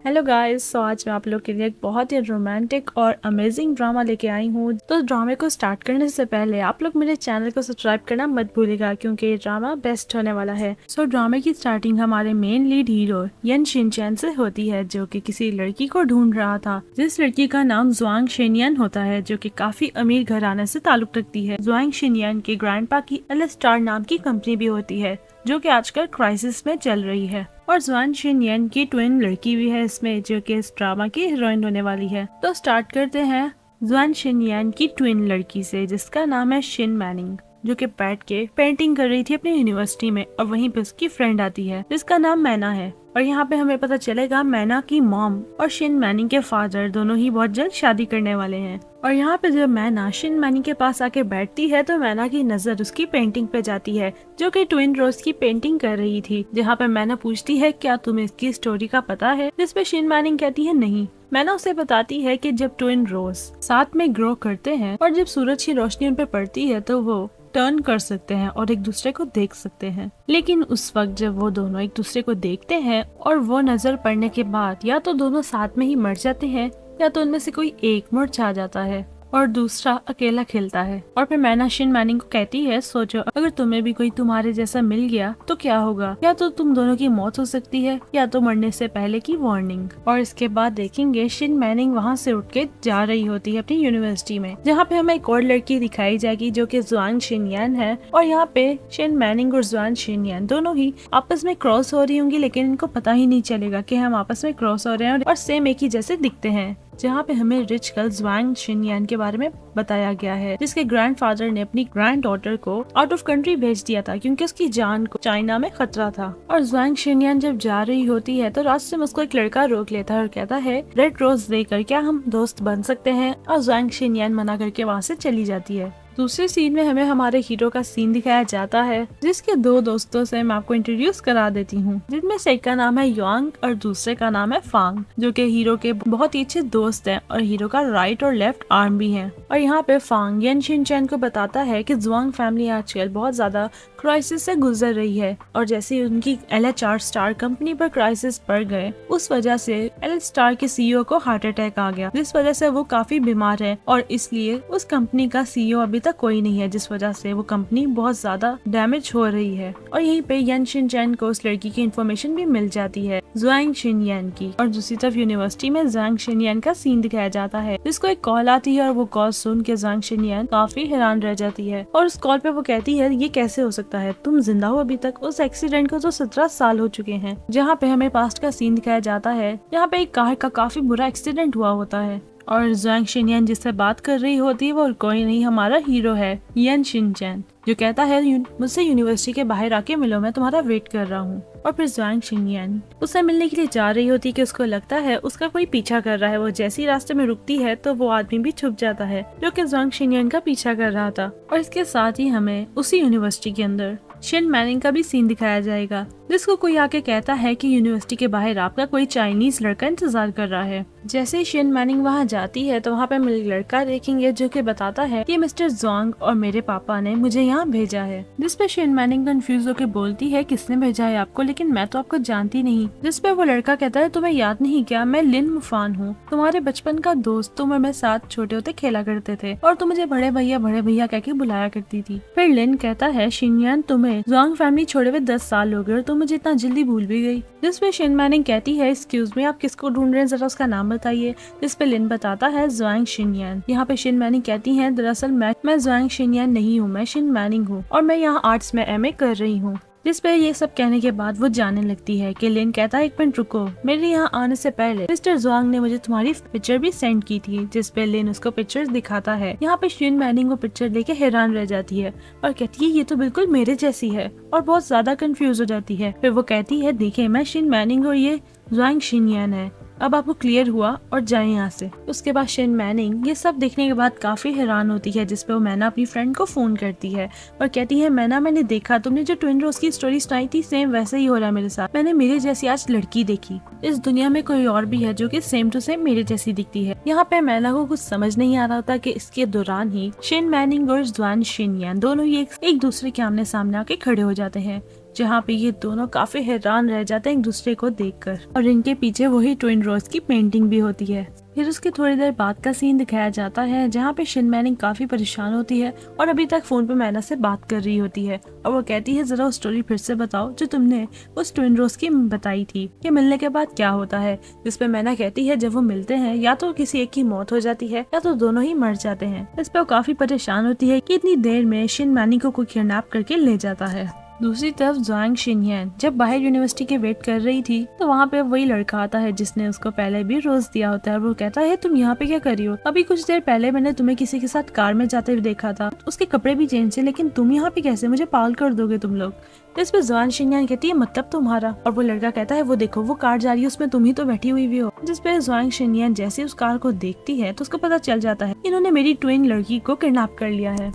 Hello guys, सो आज मैं आप लोग के लिए एक बहुत ही रोमांटिक और अमेजिंग ड्रामा लेके आई हूँ। तो ड्रामे को स्टार्ट करने से पहले आप लोग मेरे चैनल को सब्सक्राइब करना मत भूलिएगा, क्योंकि ये ड्रामा बेस्ट होने वाला है। सो ड्रामे की स्टार्टिंग हमारे मेन लीड हीरो यन शिनचैन से होती है, जो कि किसी लड़की को ढूंढ रहा था, जिस लड़की का नाम जुआंग शिनयान होता है, जो कि काफी अमीर घराने से ताल्लुक रखती है। जुआंग शिनयान के ग्रैंडपा की एल-स्टार नाम की कंपनी भी होती है, जो कि आजकल क्राइसिस में चल रही है। और जुआन शिनयान की ट्विन लड़की भी है इसमें, जो कि इस ड्रामा की हीरोइन होने वाली है। तो स्टार्ट करते हैं जुआन शिनयान की ट्विन लड़की से, जिसका नाम है शिन मैनिंग, जो कि बैठ के पेंटिंग कर रही थी अपनी यूनिवर्सिटी में। और वहीं पे उसकी फ्रेंड आती है जिसका नाम मैना है। और यहाँ पे हमें पता चलेगा मैना की मॉम और शिन मैनिंग के फादर दोनों ही बहुत जल्द शादी करने वाले हैं। और यहाँ पे जब मैना शिन मैनिंग के पास आके बैठती है तो मैना की नजर उसकी पेंटिंग पे जाती है, जो कि ट्विन रोज की पेंटिंग कर रही थी। जहाँ पे मैना पूछती है क्या तुम्हें इसकी स्टोरी का पता है, जिसपे शिन मैनिंग कहती है नहीं। मैना उसे बताती है कि जब ट्विन रोज साथ में ग्रो करते हैं और जब सूरज की रोशनी उन पे पड़ती है तो वो टर्न कर सकते हैं और एक दूसरे को देख सकते हैं। लेकिन उस वक्त जब वो दोनों एक दूसरे को देखते हैं और वो नजर पड़ने के बाद या तो दोनों साथ में ही मर जाते हैं या तो उनमें से कोई एक मुरझा जाता है और दूसरा अकेला खिलता है। और फिर मैना शिन मैनिंग को कहती है सोचो अगर तुम्हें भी कोई तुम्हारे जैसा मिल गया तो क्या होगा, या तो तुम दोनों की मौत हो सकती है या तो मरने से पहले की वार्निंग। और इसके बाद देखेंगे शिन मैनिंग वहाँ से उठ के जा रही होती है अपनी यूनिवर्सिटी में, जहाँ पे हमें एक और लड़की दिखाई जाएगी जो कि जुआन शिनयान है। और यहाँ पे शिन मैनिंग और जुआन शिनयान दोनों ही आपस में क्रॉस हो रही होंगी, लेकिन इनको पता ही नहीं चलेगा कि हम आपस में क्रॉस हो रहे हैं और सेम एक ही जैसे दिखते हैं। जहाँ पे हमें रिच गर्ल जुआंग शिनयान के बारे में बताया गया है, जिसके ग्रैंडफादर ने अपनी ग्रैंड डॉटर को आउट ऑफ कंट्री भेज दिया था क्योंकि उसकी जान को चाइना में खतरा था। और जुआंग शिनयान जब जा रही होती है तो रास्ते में उसको एक लड़का रोक लेता है और कहता है रेड रोज देकर क्या हम दोस्त बन सकते हैं, और जुआंग शिनयान मना करके वहाँ से चली जाती है। दूसरे सीन में हमें हमारे हीरो का सीन दिखाया जाता है, जिसके दो दोस्तों से मैं आपको इंट्रोड्यूस करा देती हूँ, जिनमें से एक का नाम है योंग और दूसरे का नाम है फांग, जो कि हीरो के बहुत ही अच्छे दोस्त हैं और हीरो का राइट और लेफ्ट आर्म भी हैं। और यहाँ पे फांग यन शिनचैन को बताता है कि जुआंग फैमिली आजकल बहुत ज्यादा क्राइसिस से गुजर रही है, और जैसे उनकी एल-स्टार स्टार कंपनी पर क्राइसिस पड़ गए, उस वजह से एल-स्टार के सीईओ को हार्ट अटैक आ गया, जिस वजह से वो काफी बीमार है और इसलिए उस कंपनी का सीईओ अभी तक कोई नहीं है, जिस वजह से वो कंपनी बहुत ज्यादा डैमेज हो रही है। और यहीं पे यन शिनचैन को उस लड़की की इन्फॉर्मेशन भी मिल जाती है जुआंग शिनयान की। और दूसरी तरफ यूनिवर्सिटी में जुआंग शिनयान का सीन दिखाया जाता है, जिसको एक कॉल आती है और वो कॉल सुन के जुआंग शिनयान काफी हैरान रह जाती है। और उस कॉल पे वो कहती है ये कैसे हो सकता है, तुम जिंदा हो अभी तक, उस एक्सीडेंट को तो 17 साल हो चुके हैं। जहाँ पे हमें पास्ट का सीन दिखाया जाता है, यहाँ पे एक कार का काफी बुरा एक्सीडेंट हुआ होता है और जुआंग शिनयान जिससे बात कर रही होती है वो कोई नहीं हमारा हीरो है यन शिनचैन, जो कहता है मुझसे यूनिवर्सिटी के बाहर आके मिलो, मैं तुम्हारा वेट कर रहा हूँ। और फिर जुआंग शिनयान उससे मिलने के लिए जा रही होती है कि उसको लगता है उसका कोई पीछा कर रहा है। वो जैसे ही रास्ते में रुकती है तो वो आदमी भी छुप जाता है जो कि जुआंग शिनयान का पीछा कर रहा था। और इसके साथ ही हमें उसी यूनिवर्सिटी के अंदर शिन मैनिंग का भी सीन दिखाया जाएगा, जिसको कोई आके कहता है कि यूनिवर्सिटी के बाहर आपका कोई चाइनीज लड़का इंतजार कर रहा है। जैसे ही शिन मैनिंग वहाँ जाती है तो वहाँ पे हम एक लड़का देखेंगे जो कि बताता है कि मिस्टर जुआंग और मेरे पापा ने मुझे यहाँ भेजा है। जिसपे शिन मैनिंग कंफ्यूज होकर बोलती है किसने भेजा है आपको, लेकिन मैं तो आपको जानती नहीं। जिसपे वो लड़का कहता है तुम्हें याद नहीं क्या, मैं लिन मुफान हूँ, तुम्हारे बचपन का दोस्त, तुम और मैं साथ छोटे होते खेला करते थे और तुम मुझे बड़े भैया कह के बुलाया करती थी। फिर लिन कहता है शिनयान तुम्हें जुआंग फैमिली छोड़े हुए 10 साल हो गए और तुम मुझे इतना जल्दी भूल भी गई। जिसपे शिन मैनिंग कहती है एक्सक्यूज मी, आप किसको ढूंढ रहे हैं, जरा उसका नाम बताइए। जिसपे लिन बताता है जुआंग शिनयान। यहाँ पे शिन मैनिंग कहती है दरअसल मैं जुआंग शिनयान नहीं हूँ, मैं शिन मैनिंग हूँ और मैं यहाँ आर्ट्स में एमए कर रही हूँ। जिसपे ये सब कहने के बाद वो जाने लगती है कि लिन कहता है एक मिनट रुको, मेरे यहाँ आने से पहले मिस्टर जुआंग ने मुझे तुम्हारी पिक्चर भी सेंड की थी। जिसपे लिन उसको पिक्चर्स दिखाता है। यहाँ पे शिन मैनिंग वो पिक्चर लेके हैरान रह जाती है और कहती है ये तो बिल्कुल मेरे जैसी है और बहुत ज्यादा कंफ्यूज हो जाती है। फिर वो कहती है देखिए मैं शिन मैनिंग और ये जुआंग शिनयान है, अब आपको क्लियर हुआ और जाए यहाँ से। उसके बाद शिन मैनिंग ये सब देखने के बाद काफी हैरान होती है, जिसपे वो मैना अपनी फ्रेंड को फोन करती है और कहती है मैना मैंने देखा तुमने जो ट्विन रोज की स्टोरी सुनाई थी सेम वैसे ही हो रहा है मेरे साथ। मैंने मेरे जैसी आज लड़की देखी, इस दुनिया में कोई और भी है जो कि सेम टू सेम मेरे जैसी दिखती है। यहाँ पे मैना को कुछ समझ नहीं आ रहा था कि इसके दौरान ही शिन मैनिंग और जुआन शिनयान दोनों ही एक दूसरे के आमने सामने आके खड़े हो जाते हैं, जहाँ पे ये दोनों काफी हैरान रह जाते हैं एक दूसरे को देखकर, और इनके पीछे वही ट्विन रोज की पेंटिंग भी होती है। फिर उसके थोड़ी देर बाद का सीन दिखाया जाता है जहाँ पे शिन मैनिंग काफी परेशान होती है और अभी तक फोन पे मैना से बात कर रही होती है, और वो कहती है जरा उस स्टोरी फिर से बताओ जो तुमने उस ट्विन रोज की बताई थी कि मिलने के बाद क्या होता है। जिसपे मैना कहती है जब वो मिलते हैं या तो किसी एक की मौत हो जाती है या तो दोनों ही मर जाते हैं। इस पे वो काफी परेशान होती है कि इतनी देर में शिन मैनिंग को कोई किडनैप करके ले जाता है। दूसरी तरफ ज़ुआंग शिनयान जब बाहर यूनिवर्सिटी के वेट कर रही थी तो वहाँ पे वही लड़का आता है जिसने उसको पहले भी रोज दिया होता है, और वो कहता है तुम यहाँ पे क्या कर रही हो? अभी कुछ देर पहले मैंने तुम्हें किसी के साथ कार में जाते हुए देखा था, उसके कपड़े भी चेंज थे, लेकिन तुम यहाँ पे कैसे? मुझे पागल कर दोगे तुम लोग। इस पे ज़ुआंग शिनयान कहती है मतलब तुम्हारा, और वो लड़का कहता है वो देखो वो कार जा रही है, उसमें तुम ही तो बैठी हुई भी हो। जिसपे ज़ुआंग शिनयान जैसे उस कार को देखती है तो उसको पता चल जाता है इन्होंने मेरी ट्विन लड़की को किडनैप कर लिया है।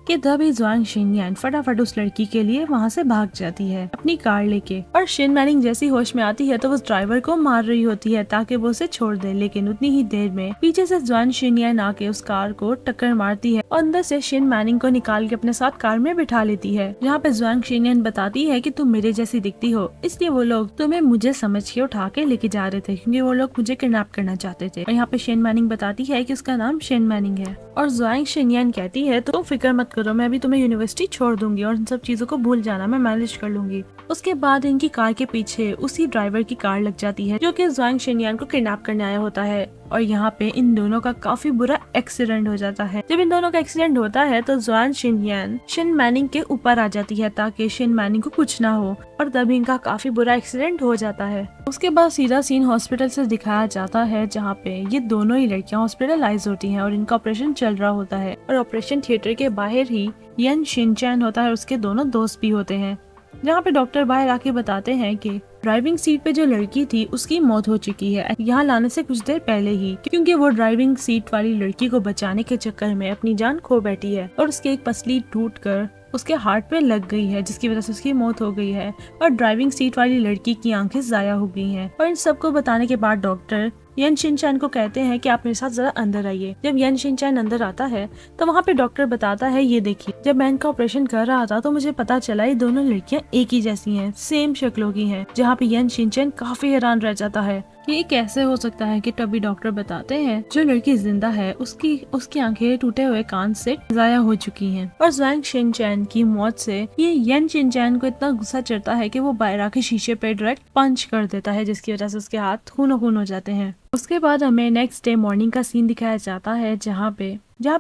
कि तभी ज़ुआंग शिनयान फटाफट उस लड़की के लिए वहाँ से भाग जाती है अपनी कार लेके, और शिन मैनिंग जैसी होश में आती है तो वो ड्राइवर को मार रही होती है ताकि वो उसे छोड़ दे, लेकिन उतनी ही देर में पीछे से ज़ुआंग शिनयान आके उस कार को टक्कर मारती है और अंदर से शिन मैनिंग को निकाल के अपने साथ कार में बिठा लेती है। जहाँ पे ज़ुआंग शिनयान बताती है कि तुम मेरे जैसी दिखती हो, इसलिए वो लोग तुम्हें मुझे समझ के उठा के लेके जा रहे थे क्योंकि वो लोग मुझे किडनैप करना चाहते थे। और यहाँ पे शिन मैनिंग बताती है कि उसका नाम शिन मैनिंग है, और ज़ुआंग शिनयान कहती है तो फिक्र मत करो, मैं अभी तुम्हें यूनिवर्सिटी छोड़ दूंगी और इन सब चीजों को भूल जाना, मैं मैनेज कर लूंगी। उसके बाद इनकी कार के पीछे उसी ड्राइवर की कार लग जाती है जो कि ज़ुआंग शिनयान को किडनैप करने आया होता है, और यहाँ पे इन दोनों का काफी बुरा एक्सीडेंट हो जाता है। जब इन दोनों का एक्सीडेंट होता है तो ज़ुआंग शिनयान शिन मैनिंग के ऊपर आ जाती है ताकि शिन मैनिंग को कुछ ना हो, और तभी इनका काफी बुरा एक्सीडेंट हो जाता है। उसके बाद सीधा सीन हॉस्पिटल से दिखाया जाता है जहाँ पे ये दोनों ही लड़कियां हॉस्पिटलाइज होती हैं और इनका ऑपरेशन चल रहा होता है, और ऑपरेशन थिएटर के बाहर ही यन शिनचैन होता है, उसके दोनों दोस्त भी होते हैं। जहाँ पे डॉक्टर बाहर आके बताते हैं कि ड्राइविंग सीट पे जो लड़की थी उसकी मौत हो चुकी है यहाँ लाने से कुछ देर पहले ही, क्योंकि वो ड्राइविंग सीट वाली लड़की को बचाने के चक्कर में अपनी जान खो बैठी है और उसकी एक पसली टूटकर उसके हार्ट पे लग गई है जिसकी वजह से उसकी मौत हो गई है, और ड्राइविंग सीट वाली लड़की की आंखें जाया हो गई हैं। और इन सबको बताने के बाद डॉक्टर यन शिनचैन को कहते हैं कि आप मेरे साथ जरा अंदर आइए। जब यन शिनचैन अंदर आता है तो वहाँ पे डॉक्टर बताता है ये देखिए जब मैं इनका ऑपरेशन कर रहा था तो मुझे पता चला ये दोनों लड़कियाँ एक ही जैसी हैं, सेम शक्लों की हैं। जहाँ पे यन शिनचैन काफी हैरान रह जाता है कि ये कैसे हो सकता है कि तभी डॉक्टर बताते हैं जो लड़की जिंदा है उसकी आंखें टूटे हुए कान से जाया हो चुकी हैं। और ज़ुआंग शिनचैन की मौत से ये यन शिनचैन को इतना गुस्सा चढ़ता है कि वो बाहर आके शीशे पे डायरेक्ट पंच कर देता है जिसकी वजह से उसके हाथ खून हो जाते हैं। उसके बाद हमें नेक्स्ट डे मॉर्निंग का सीन दिखाया जाता है जहाँ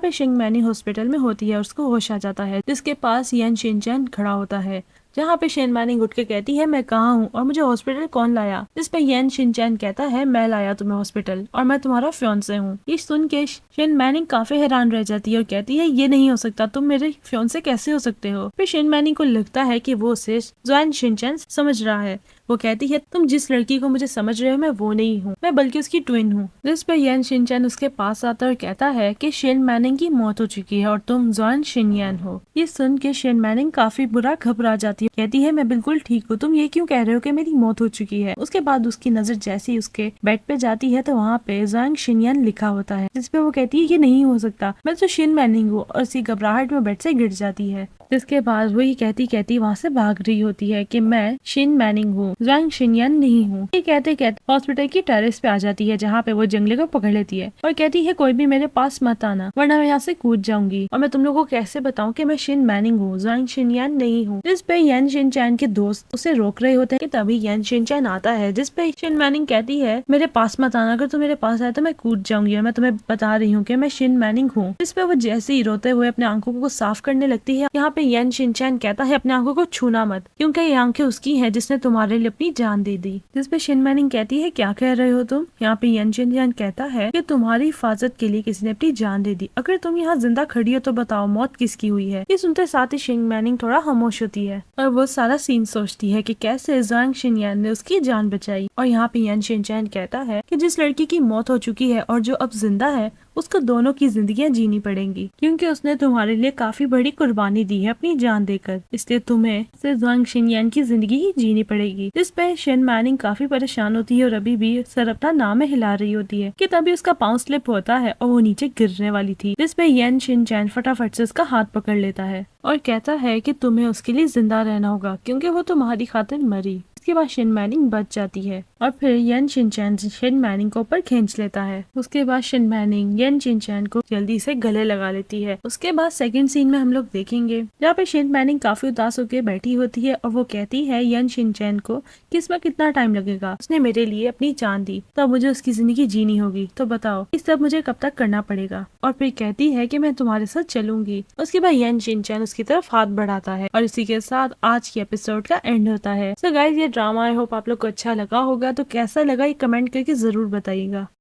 पे शिंग मैनिंग हॉस्पिटल में होती है, उसको होश आ जाता है जिसके पास यन शिनचैन खड़ा होता है। जहाँ पे शिन मैनिंग उठ के कहती है मैं कहाँ हूँ और मुझे हॉस्पिटल कौन लाया, जिस पे यन शिनचैन कहता है मैं लाया तुम्हें हॉस्पिटल और मैं तुम्हारा फियांसे हूँ। ये सुन के शिन मैनिंग काफी हैरान रह जाती है और कहती है ये नहीं हो सकता, तुम मेरे फियांसे कैसे हो सकते हो। फिर शिन मैनिंग को लगता है कि वो उसे ज़ुआंग शिनचैन समझ रहा है। वो कहती है तुम जिस लड़की को मुझे समझ रहे हो मैं वो नहीं हूँ, मैं बल्कि उसकी ट्विन हूँ। जिस पे यन शिनचैन उसके पास आता और कहता है कि शिन मैनिंग की मौत हो चुकी है और तुम ज़ुआंग शिनयान हो। ये सुन के शिन मैनिंग काफी बुरा घबरा जाती है, कहती है मैं बिल्कुल ठीक हूँ, तुम ये क्यों कह रहे हो कि मेरी मौत हो चुकी है। उसके बाद उसकी नजर जैसी उसके बेड पे जाती है तो वहाँ पे ज़ुआंग शिनयान लिखा होता है, जिसपे वो कहती है ये नहीं हो सकता, मैं तो शिन मैनिंग हूँ, और उसकी घबराहट में बेड से गिर जाती है। जिसके बाद वही कहती वहाँ से भाग रही होती है कि मैं शिन मैनिंग हूँ, ज़ुआंग शिनयान नहीं हूँ। ये कहते हॉस्पिटल की टेरेस पे आ जाती है जहाँ पे वो जंगली को पकड़ लेती है और कहती है कोई भी मेरे पास मत आना वरना मैं यहाँ से कूद जाऊंगी, और मैं तुम लोगों को कैसे बताऊं कि मैं शिन मैनिंग हूँ, ज़ुआंग शिनयान नहीं हूँ। जिस पे यन शिनचैन के दोस्त उसे रोक रहे होते हैं कि तभी यन शिनचैन आता है, जिस पे शिन मैनिंग कहती है मेरे पास मत आना, अगर तुम मेरे पास आए तो मैं कूद जाऊंगी और मैं तुम्हें बता रही हूँ कि मैं शिन मैनिंग हूँ। जिस पे वो जैसे ही रोते हुए अपने आंखों को साफ करने लगती है, यहाँ पे यन शिनचैन कहता है अपने आंखों को छूना मत क्योंकि ये आंखें उसकी हैं जिसने तुम्हारे लिए अपनी जान दे दी। जिस पे शिन मैनिंग कहती है क्या कह रहे हो तुम। यहाँ पे यन शिनचैन कहता है कि तुम्हारी हिफाजत के लिए किसी ने अपनी जान दे दी, अगर तुम यहाँ जिंदा खड़ी हो तो बताओ मौत किसकी हुई है। ये सुनते साथ ही शिन मैनिंग थोड़ा खामोश होती है और वो सारा सीन सोचती है कि कैसे ज़ुआंग शिनयान ने उसकी जान बचाई। और यहाँ पे यन शिनचैन कहता है कि जिस लड़की की मौत हो चुकी है और जो अब जिंदा है उसको दोनों की जिंदगियां जीनी पड़ेंगी, क्योंकि उसने तुम्हारे लिए काफी बड़ी कुर्बानी दी है अपनी जान देकर, इसलिए तुम्हें सिर्फ ज़्वांग शिनयान की जिंदगी ही जीनी पड़ेगी। जिस पे शेन मैनिंग काफी परेशान होती है और अभी भी सर अपना नाम में हिला रही होती है कि तभी उसका पाँव स्लिप होता है और वो नीचे गिरने वाली थी, जिस पे येन शिनचैन फटाफट से उसका हाथ पकड़ लेता है और कहता है कि तुम्हें उसके लिए जिंदा रहना होगा क्योंकि वो तुम्हारी खातिर मरी। इसके बाद शिन मैनिंग बच जाती है और फिर येन शिनचैन शिन मैनिंग को ऊपर खींच लेता है। उसके बाद शिन मैनिंग येन शिनचैन को जल्दी से गले लगा लेती है। उसके बाद सेकंड सीन में हम लोग देखेंगे जहाँ पे शिन मैनिंग काफी उदास होकर बैठी होती है और वो कहती है येन शिनचैन को कि इसमें कितना टाइम लगेगा, उसने मेरे लिए अपनी जान दी तो मुझे उसकी जिंदगी जीनी होगी, तो बताओ इस सब मुझे कब तक करना पड़ेगा। और फिर कहती है कि मैं तुम्हारे साथ चलूंगी। उसके बाद येन शिनचैन उसकी तरफ हाथ बढ़ाता है और इसी के साथ आज की एपिसोड का एंड होता है। सो गाइस, ये ड्रामा आई होप आप लोग को अच्छा लगा होगा, तो कैसा लगा ये कमेंट करके जरूर बताइएगा।